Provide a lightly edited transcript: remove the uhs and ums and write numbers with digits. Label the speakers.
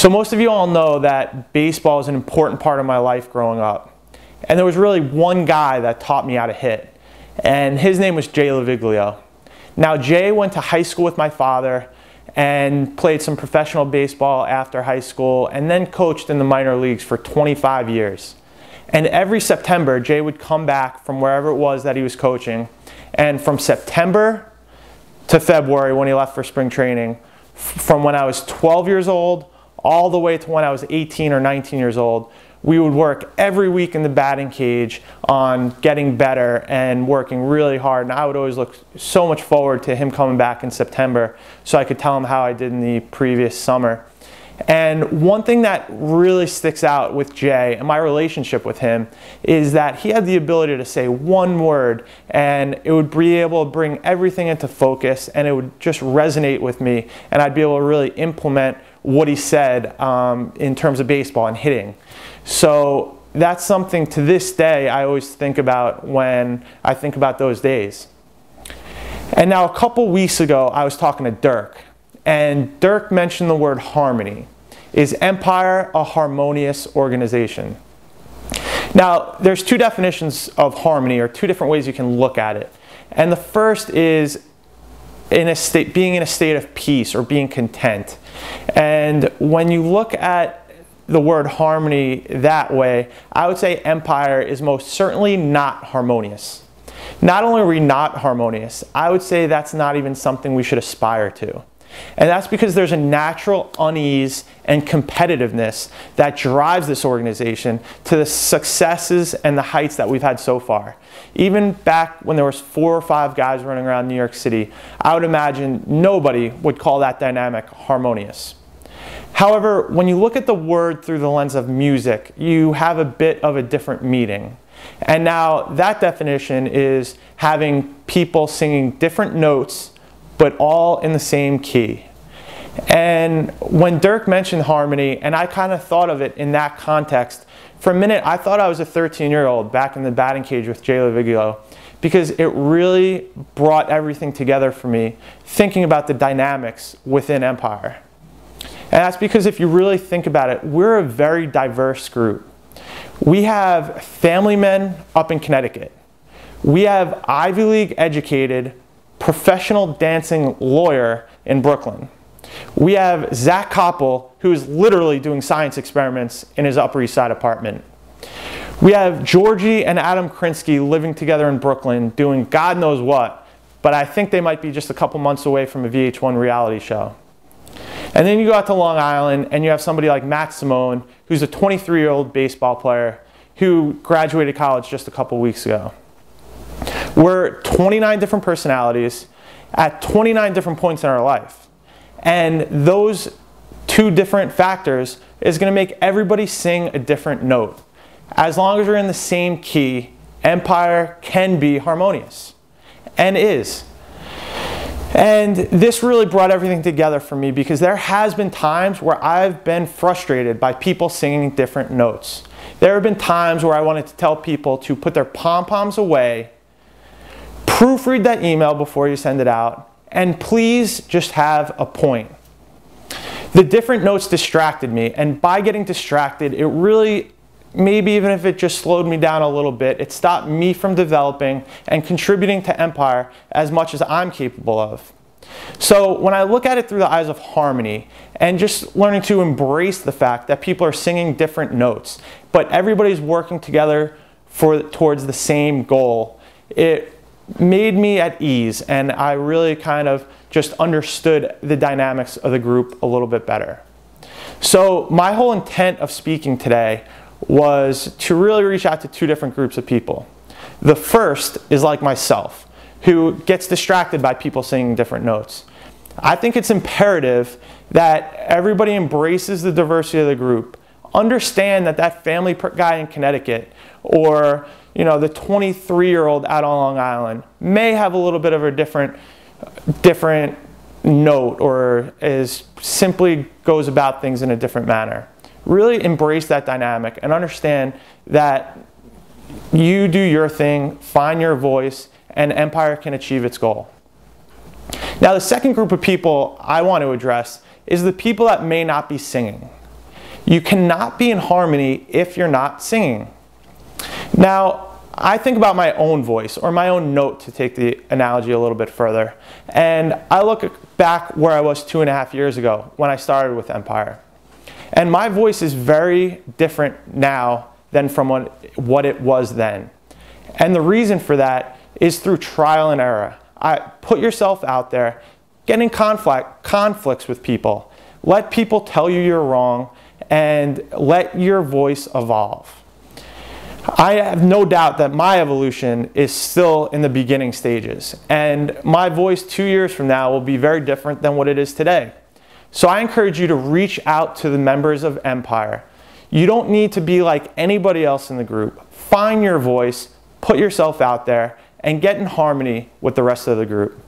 Speaker 1: So most of you all know that baseball is an important part of my life growing up. And there was really one guy that taught me how to hit. And his name was Jay Laviglio. Now Jay went to high school with my father and played some professional baseball after high school and then coached in the minor leagues for 25 years. And every September, Jay would come back from wherever it was that he was coaching. And from September to February, when he left for spring training, from when I was 12 years old all the way to when I was 18 or 19 years old, we would work every week in the batting cage on getting better and working really hard. And I would always look so much forward to him coming back in September so I could tell him how I did in the previous summer. And one thing that really sticks out with Jay and my relationship with him is that he had the ability to say one word and it would be able to bring everything into focus and it would just resonate with me and I'd be able to really implement what he said in terms of baseball and hitting. So that's something to this day I always think about when I think about those days. And now a couple weeks ago I was talking to Dirk. And Dirk mentioned the word harmony. Is Empire a harmonious organization? Now, there's two definitions of harmony, or two different ways you can look at it. And the first is being in a state of peace or being content. And when you look at the word harmony that way, I would say Empire is most certainly not harmonious. Not only are we not harmonious, I would say that's not even something we should aspire to. And that's because there's a natural unease and competitiveness that drives this organization to the successes and the heights that we've had so far. Even back when there was 4 or 5 guys running around New York City, I would imagine nobody would call that dynamic harmonious. However, when you look at the word through the lens of music, you have a bit of a different meaning. And now that definition is having people singing different notes but all in the same key. And when Dirk mentioned harmony, and I kind of thought of it in that context, for a minute I thought I was a 13-year-old back in the batting cage with Jay Laviglio, because it really brought everything together for me, thinking about the dynamics within Empire. And that's because if you really think about it, we're a very diverse group. We have family men up in Connecticut. We have Ivy League educated professional dancing lawyer in Brooklyn. We have Zach Koppel, who is literally doing science experiments in his Upper East Side apartment. We have Georgie and Adam Krinsky living together in Brooklyn doing God knows what, but I think they might be just a couple months away from a VH1 reality show. And then you go out to Long Island and you have somebody like Matt Simone, who's a 23-year-old baseball player who graduated college just a couple weeks ago. We're 29 different personalities at 29 different points in our life. And those two different factors is going to make everybody sing a different note. As long as we're in the same key, Empire can be harmonious. And is. And this really brought everything together for me because there has been times where I've been frustrated by people singing different notes. There have been times where I wanted to tell people to put their pom-poms away, proofread that email before you send it out, and please just have a point. The different notes distracted me, and by getting distracted, it really, maybe even if it just slowed me down a little bit, it stopped me from developing and contributing to Empire as much as I'm capable of. So when I look at it through the eyes of harmony and just learning to embrace the fact that people are singing different notes, but everybody's working together towards the same goal, it made me at ease, and I really kind of just understood the dynamics of the group a little bit better. So my whole intent of speaking today was to really reach out to two different groups of people. The first is like myself, who gets distracted by people singing different notes. I think it's imperative that everybody embraces the diversity of the group, understand that that family guy in Connecticut or the 23-year-old out on Long Island may have a little bit of a different note or simply goes about things in a different manner. Really embrace that dynamic and understand that you do your thing, find your voice, and Empire can achieve its goal. Now, the second group of people I want to address is the people that may not be singing. You cannot be in harmony if you're not singing. Now, I think about my own voice, or my own note, to take the analogy a little bit further. And I look back where I was 2.5 years ago when I started with Empire. And my voice is very different now than from what it was then. And the reason for that is through trial and error. Put yourself out there, get in conflicts with people. Let people tell you you're wrong, and let your voice evolve. I have no doubt that my evolution is still in the beginning stages, and my voice 2 years from now will be very different than what it is today. So I encourage you to reach out to the members of Empire. You don't need to be like anybody else in the group. Find your voice, put yourself out there, and get in harmony with the rest of the group.